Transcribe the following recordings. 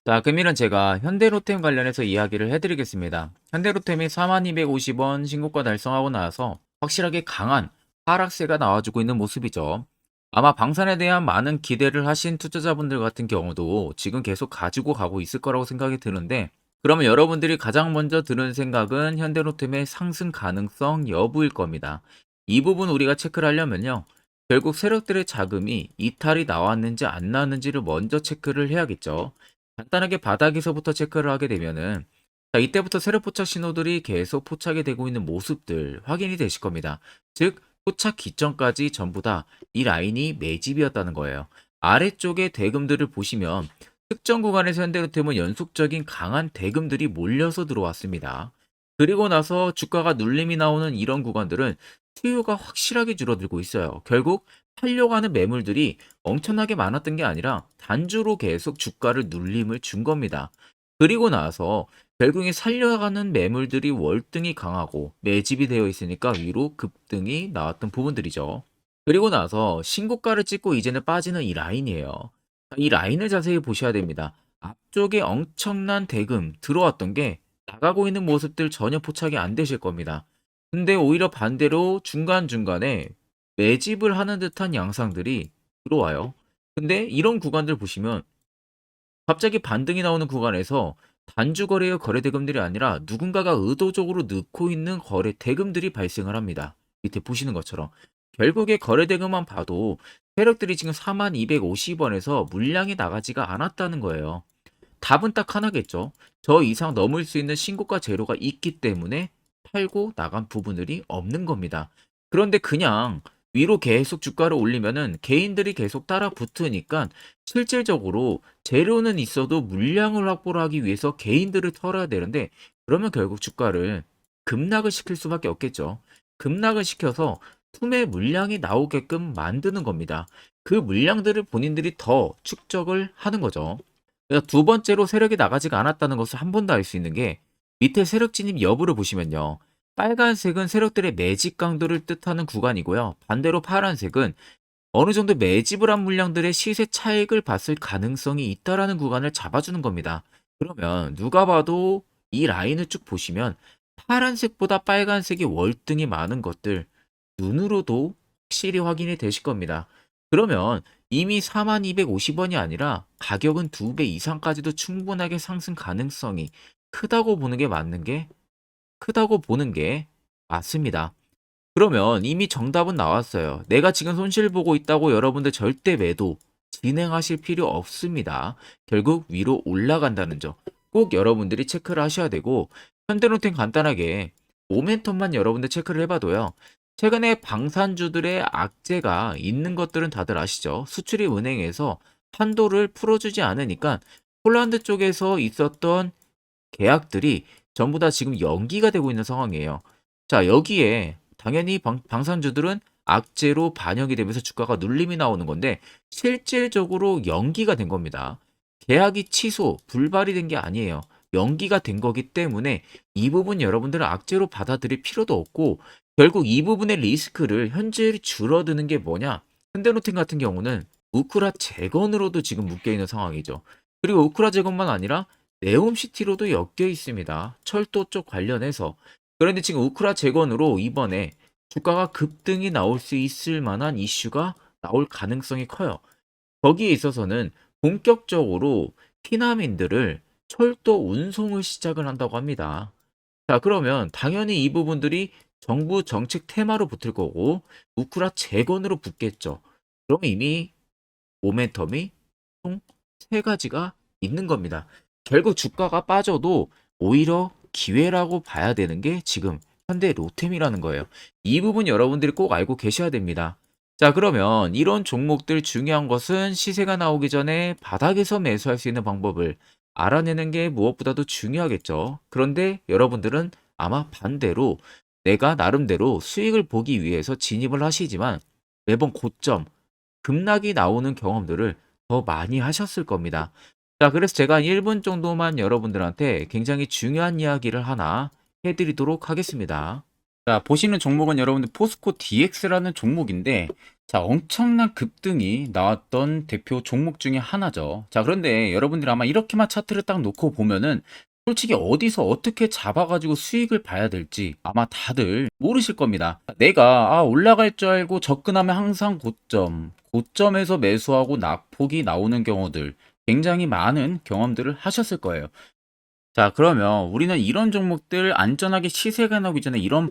자, 금일은 제가 현대로템 관련해서 이야기를 해드리겠습니다. 현대로템이 4250원 신고가 달성하고 나서 확실하게 강한 하락세가 나와주고 있는 모습이죠. 아마 방산에 대한 많은 기대를 하신 투자자분들 같은 경우도 지금 계속 가지고 가고 있을 거라고 생각이 드는데, 그러면 여러분들이 가장 먼저 드는 생각은 현대로템의 상승 가능성 여부일 겁니다. 이 부분 우리가 체크를 하려면요, 결국 세력들의 자금이 이탈이 나왔는지 안 나왔는지를 먼저 체크를 해야겠죠. 간단하게 바닥에서부터 체크를 하게 되면은, 자, 이때부터 세력 포착 신호들이 계속 포착이 되고 있는 모습들 확인이 되실 겁니다. 즉, 포착 기점까지 전부 다 이 라인이 매집이었다는 거예요. 아래쪽에 대금들을 보시면 특정 구간에서 현대로템은 연속적인 강한 대금들이 몰려서 들어왔습니다. 그리고 나서 주가가 눌림이 나오는 이런 구간들은 수요가 확실하게 줄어들고 있어요. 결국 팔려고 하는 매물들이 엄청나게 많았던 게 아니라 단주로 계속 주가를 눌림을 준 겁니다. 그리고 나서 결국에 살려가는 매물들이 월등히 강하고 매집이 되어 있으니까 위로 급등이 나왔던 부분들이죠. 그리고 나서 신고가를 찍고 이제는 빠지는 이 라인이에요. 이 라인을 자세히 보셔야 됩니다. 앞쪽에 엄청난 대금 들어왔던 게 나가고 있는 모습들 전혀 포착이 안 되실 겁니다. 근데 오히려 반대로 중간중간에 매집을 하는 듯한 양상들이 들어와요. 근데 이런 구간들 보시면 갑자기 반등이 나오는 구간에서 단주 거래의 거래 대금들이 아니라 누군가가 의도적으로 넣고 있는 거래 대금들이 발생을 합니다. 밑에 보시는 것처럼. 결국에 거래 대금만 봐도 세력들이 지금 4250원에서 물량이 나가지가 않았다는 거예요. 답은 딱 하나겠죠. 저 이상 넘을 수 있는 신고가 재료가 있기 때문에 팔고 나간 부분들이 없는 겁니다. 그런데 그냥 위로 계속 주가를 올리면은 개인들이 계속 따라 붙으니까 실질적으로 재료는 있어도 물량을 확보를 하기 위해서 개인들을 털어야 되는데, 그러면 결국 주가를 급락을 시킬 수밖에 없겠죠. 급락을 시켜서 투매 물량이 나오게끔 만드는 겁니다. 그 물량들을 본인들이 더 축적을 하는 거죠. 그러니까 두 번째로 세력이 나가지가 않았다는 것을 한 번 더 알 수 있는 게, 밑에 세력 진입 여부를 보시면요. 빨간색은 세력들의 매집 강도를 뜻하는 구간이고요. 반대로 파란색은 어느 정도 매집을 한 물량들의 시세 차익을 봤을 가능성이 있다라는 구간을 잡아주는 겁니다. 그러면 누가 봐도 이 라인을 쭉 보시면 파란색보다 빨간색이 월등히 많은 것들 눈으로도 확실히 확인이 되실 겁니다. 그러면 이미 4250원이 아니라 가격은 2배 이상까지도 충분하게 상승 가능성이 크다고 보는 게 맞는 게 크다고 보는 게 맞습니다. 그러면 이미 정답은 나왔어요. 내가 지금 손실 보고 있다고 여러분들 절대 매도 진행하실 필요 없습니다. 결국 위로 올라간다는 점 꼭 여러분들이 체크를 하셔야 되고, 현대로템 간단하게 모멘텀만 여러분들 체크를 해봐도요. 최근에 방산주들의 악재가 있는 것들은 다들 아시죠? 수출입 은행에서 한도를 풀어주지 않으니까 폴란드 쪽에서 있었던 계약들이 전부 다 지금 연기가 되고 있는 상황이에요. 자, 여기에 당연히 방산주들은 악재로 반영이 되면서 주가가 눌림이 나오는 건데, 실질적으로 연기가 된 겁니다. 계약이 취소, 불발이 된 게 아니에요. 연기가 된 거기 때문에 이 부분 여러분들은 악재로 받아들일 필요도 없고, 결국 이 부분의 리스크를 현재율이 줄어드는 게 뭐냐? 현대노템 같은 경우는 우크라 재건으로도 지금 묶여 있는 상황이죠. 그리고 우크라 재건만 아니라 네옴시티로도 엮여 있습니다. 철도 쪽 관련해서. 그런데 지금 우크라 재건으로 이번에 주가가 급등이 나올 수 있을 만한 이슈가 나올 가능성이 커요. 거기에 있어서는 본격적으로 피난민들을 철도 운송을 시작을 한다고 합니다. 자, 그러면 당연히 이 부분들이 정부 정책 테마로 붙을 거고 우크라 재건으로 붙겠죠. 그럼 이미 모멘텀이 총 세 가지가 있는 겁니다. 결국 주가가 빠져도 오히려 기회라고 봐야 되는 게 지금 현대 로템이라는 거예요. 이 부분 여러분들이 꼭 알고 계셔야 됩니다. 자, 그러면 이런 종목들 중요한 것은 시세가 나오기 전에 바닥에서 매수할 수 있는 방법을 알아내는 게 무엇보다도 중요하겠죠. 그런데 여러분들은 아마 반대로 내가 나름대로 수익을 보기 위해서 진입을 하시지만 매번 고점, 급락이 나오는 경험들을 더 많이 하셨을 겁니다. 자, 그래서 제가 1분 정도만 여러분들한테 굉장히 중요한 이야기를 하나 해드리도록 하겠습니다. 자, 보시는 종목은 여러분들 포스코 DX라는 종목인데, 자, 엄청난 급등이 나왔던 대표 종목 중에 하나죠. 자, 그런데 여러분들 아마 이렇게만 차트를 딱 놓고 보면은 솔직히 어디서 어떻게 잡아가지고 수익을 봐야 될지 아마 다들 모르실 겁니다. 내가 올라갈 줄 알고 접근하면 항상 고점에서 매수하고 낙폭이 나오는 경우들 굉장히 많은 경험들을 하셨을 거예요. 자, 그러면 우리는 이런 종목들 안전하게 시세가 나오기 전에 이런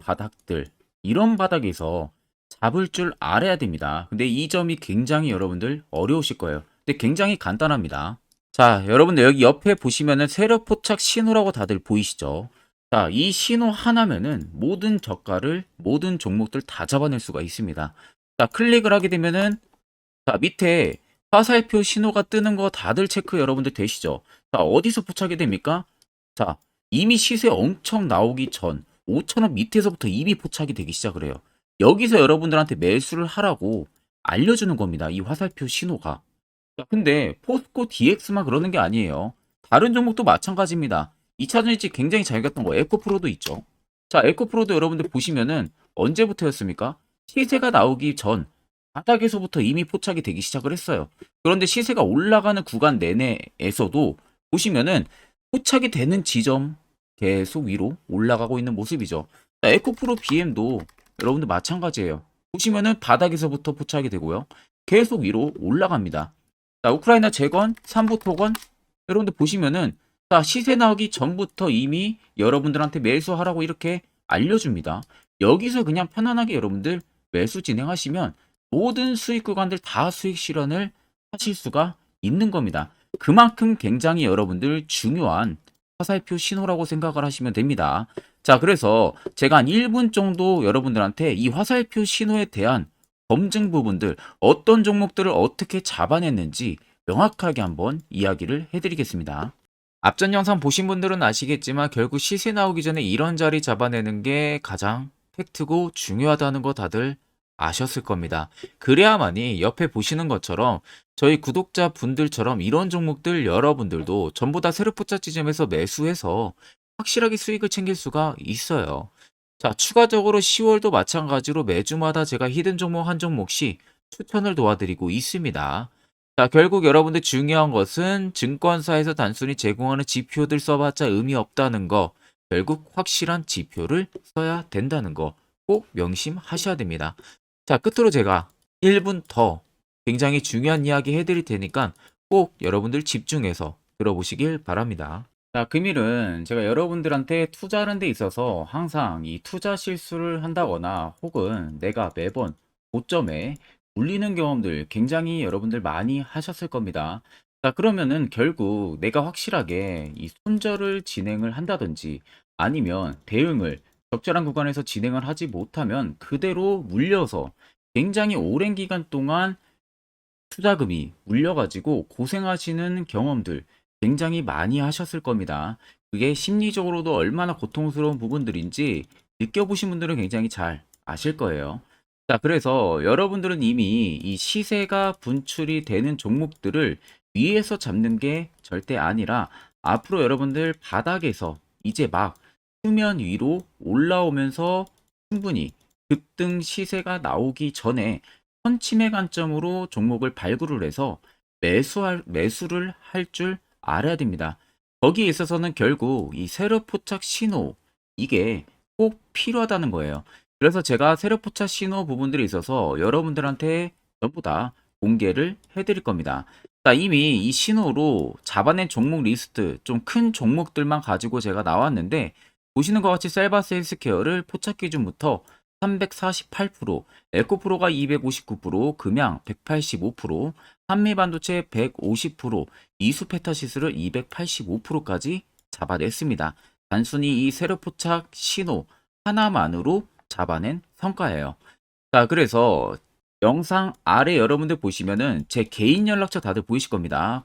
바닥에서 잡을 줄 알아야 됩니다. 근데 이 점이 굉장히 여러분들 어려우실 거예요. 근데 굉장히 간단합니다. 자, 여러분들 여기 옆에 보시면은 세력 포착 신호라고 다들 보이시죠? 자, 이 신호 하나면은 모든 저가를, 모든 종목들 다 잡아낼 수가 있습니다. 자, 클릭을 하게 되면은 자, 밑에 화살표 신호가 뜨는 거 다들 체크 여러분들 되시죠? 자, 어디서 포착이 됩니까? 자, 이미 시세 엄청 나오기 전 5,000원 밑에서부터 이미 포착이 되기 시작을 해요. 여기서 여러분들한테 매수를 하라고 알려주는 겁니다. 이 화살표 신호가. 자, 근데 포스코 DX만 그러는 게 아니에요. 다른 종목도 마찬가지입니다. 2차전 일찍 굉장히 잘 갔던 거 에코프로도 있죠. 자, 에코프로도 여러분들 보시면은 언제부터였습니까? 시세가 나오기 전 바닥에서부터 이미 포착이 되기 시작을 했어요. 그런데 시세가 올라가는 구간 내내에서도 보시면은 포착이 되는 지점 계속 위로 올라가고 있는 모습이죠. 자, 에코프로 BM도 여러분들 마찬가지예요. 보시면은 바닥에서부터 포착이 되고요. 계속 위로 올라갑니다. 자, 우크라이나 재건, 삼부 토건 여러분들 보시면은 자, 시세 나오기 전부터 이미 여러분들한테 매수하라고 이렇게 알려줍니다. 여기서 그냥 편안하게 여러분들 매수 진행하시면 모든 수익 구간들 다 수익 실현을 하실 수가 있는 겁니다. 그만큼 굉장히 여러분들 중요한 화살표 신호라고 생각을 하시면 됩니다. 자, 그래서 제가 한 1분 정도 여러분들한테 이 화살표 신호에 대한 검증 부분들, 어떤 종목들을 어떻게 잡아냈는지 명확하게 한번 이야기를 해드리겠습니다. 앞전 영상 보신 분들은 아시겠지만 결국 시세 나오기 전에 이런 자리 잡아내는 게 가장 팩트고 중요하다는 거 다들 아셨을 겁니다. 그래야만이 옆에 보시는 것처럼 저희 구독자 분들처럼 이런 종목들 여러분들도 전부 다 세르포차 지점에서 매수해서 확실하게 수익을 챙길 수가 있어요. 자, 추가적으로 10월도 마찬가지로 매주마다 제가 히든 종목 한 종목씩 추천을 도와드리고 있습니다. 자, 결국 여러분들 중요한 것은 증권사에서 단순히 제공하는 지표들 써봤자 의미 없다는 거, 결국 확실한 지표를 써야 된다는 거 꼭 명심하셔야 됩니다. 자, 끝으로 제가 1분 더 굉장히 중요한 이야기 해드릴 테니까 꼭 여러분들 집중해서 들어보시길 바랍니다. 자, 금일은 제가 여러분들한테 투자하는 데 있어서 항상 이 투자 실수를 한다거나 혹은 내가 매번 고점에 물리는 경험들 굉장히 여러분들 많이 하셨을 겁니다. 자, 그러면은 결국 내가 확실하게 이 손절을 진행을 한다든지 아니면 대응을 적절한 구간에서 진행을 하지 못하면 그대로 물려서 굉장히 오랜 기간 동안 투자금이 물려가지고 고생하시는 경험들 굉장히 많이 하셨을 겁니다. 그게 심리적으로도 얼마나 고통스러운 부분들인지 느껴보신 분들은 굉장히 잘 아실 거예요. 자, 그래서 여러분들은 이미 이 시세가 분출이 되는 종목들을 위에서 잡는 게 절대 아니라 앞으로 여러분들 바닥에서 이제 막 수면 위로 올라오면서 충분히 급등 시세가 나오기 전에 선침의 관점으로 종목을 발굴을 해서 매수를 할 줄 알아야 됩니다. 거기에 있어서는 결국 이 세력 포착 신호 이게 꼭 필요하다는 거예요. 그래서 제가 세력 포착 신호 부분들에 있어서 여러분들한테 전부 다 공개를 해드릴 겁니다. 자, 이미 이 신호로 잡아낸 종목 리스트 좀 큰 종목들만 가지고 제가 나왔는데 보시는 것 같이 셀바스 헬스케어를 포착 기준부터 348%, 에코프로가 259%, 금양 185%, 한미반도체 150%, 이수페타시스를 285%까지 잡아냈습니다. 단순히 이 세력포착 신호 하나만으로 잡아낸 성과예요. 자, 그래서 영상 아래 여러분들 보시면은 제 개인 연락처 다들 보이실 겁니다.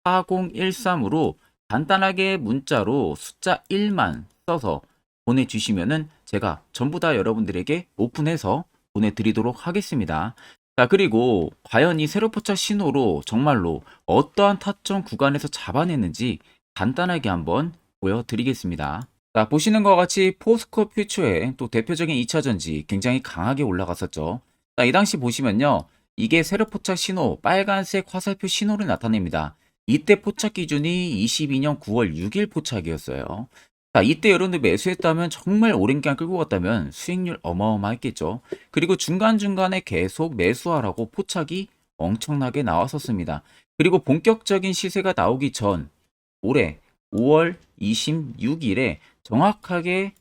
010-8013-4013으로 간단하게 문자로 숫자 1만 써서 보내주시면은 제가 전부 다 여러분들에게 오픈해서 보내드리도록 하겠습니다. 자, 그리고 과연 이 세로포착 신호로 정말로 어떠한 타점 구간에서 잡아냈는지 간단하게 한번 보여드리겠습니다. 자, 보시는 것과 같이 포스코 퓨처의 또 대표적인 2차 전지 굉장히 강하게 올라갔었죠. 자, 이 당시 보시면요. 이게 세력 포착 신호, 빨간색 화살표 신호를 나타냅니다. 이때 포착 기준이 22년 9월 6일 포착이었어요. 자, 이때 여러분들 매수했다면 정말 오랜 기간 끌고 갔다면 수익률 어마어마했겠죠. 그리고 중간중간에 계속 매수하라고 포착이 엄청나게 나왔었습니다. 그리고 본격적인 시세가 나오기 전 올해 5월 26일에 정확하게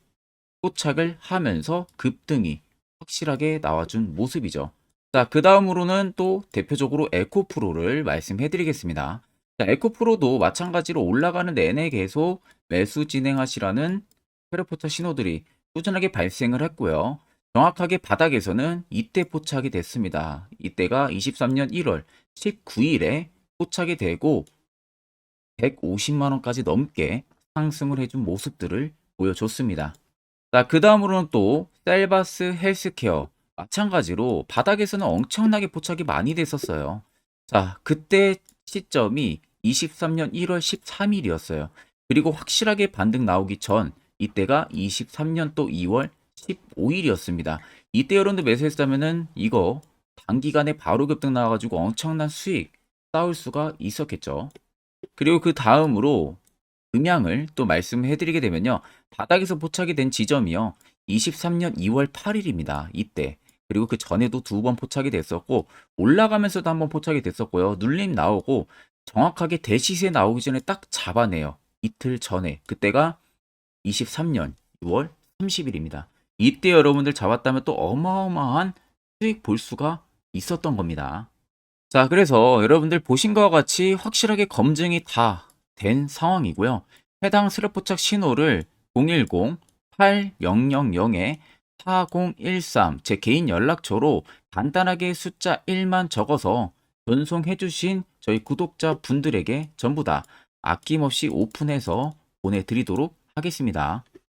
포착을 하면서 급등이 확실하게 나와준 모습이죠. 자, 그 다음으로는 또 대표적으로 에코프로를 말씀해 드리겠습니다. 자, 에코프로도 마찬가지로 올라가는 내내 계속 매수 진행하시라는 페르포차 신호들이 꾸준하게 발생을 했고요. 정확하게 바닥에서는 이때 포착이 됐습니다. 이때가 23년 1월 19일에 포착이 되고 150만 원까지 넘게 상승을 해준 모습들을 보여줬습니다. 자, 그 다음으로는 또 셀바스 헬스케어 마찬가지로 바닥에서는 엄청나게 포착이 많이 됐었어요. 자, 그때 시점이 23년 1월 13일이었어요. 그리고 확실하게 반등 나오기 전 이때가 23년 또 2월 15일이었습니다. 이때 여러분들 매수했다면은 이거 단기간에 바로 급등 나와가지고 엄청난 수익 쌓을 수가 있었겠죠. 그리고 그 다음으로 음향을 또 말씀해 드리게 되면요. 바닥에서 포착이 된 지점이요. 23년 2월 8일입니다. 이때. 그리고 그 전에도 두 번 포착이 됐었고 올라가면서도 한번 포착이 됐었고요. 눌림 나오고 정확하게 대시세 나오기 전에 딱 잡아내요. 이틀 전에. 그때가 23년 6월 30일입니다. 이때 여러분들 잡았다면 또 어마어마한 수익 볼 수가 있었던 겁니다. 자, 그래서 여러분들 보신 것과 같이 확실하게 검증이 다 된 상황이고요. 해당 슬롯포착 신호를 010-8000-4013 제 개인 연락처로 간단하게 숫자 1만 적어서 전송해 주신 저희 구독자 분들에게 전부 다 아낌없이 오픈해서 보내드리도록 하겠습니다.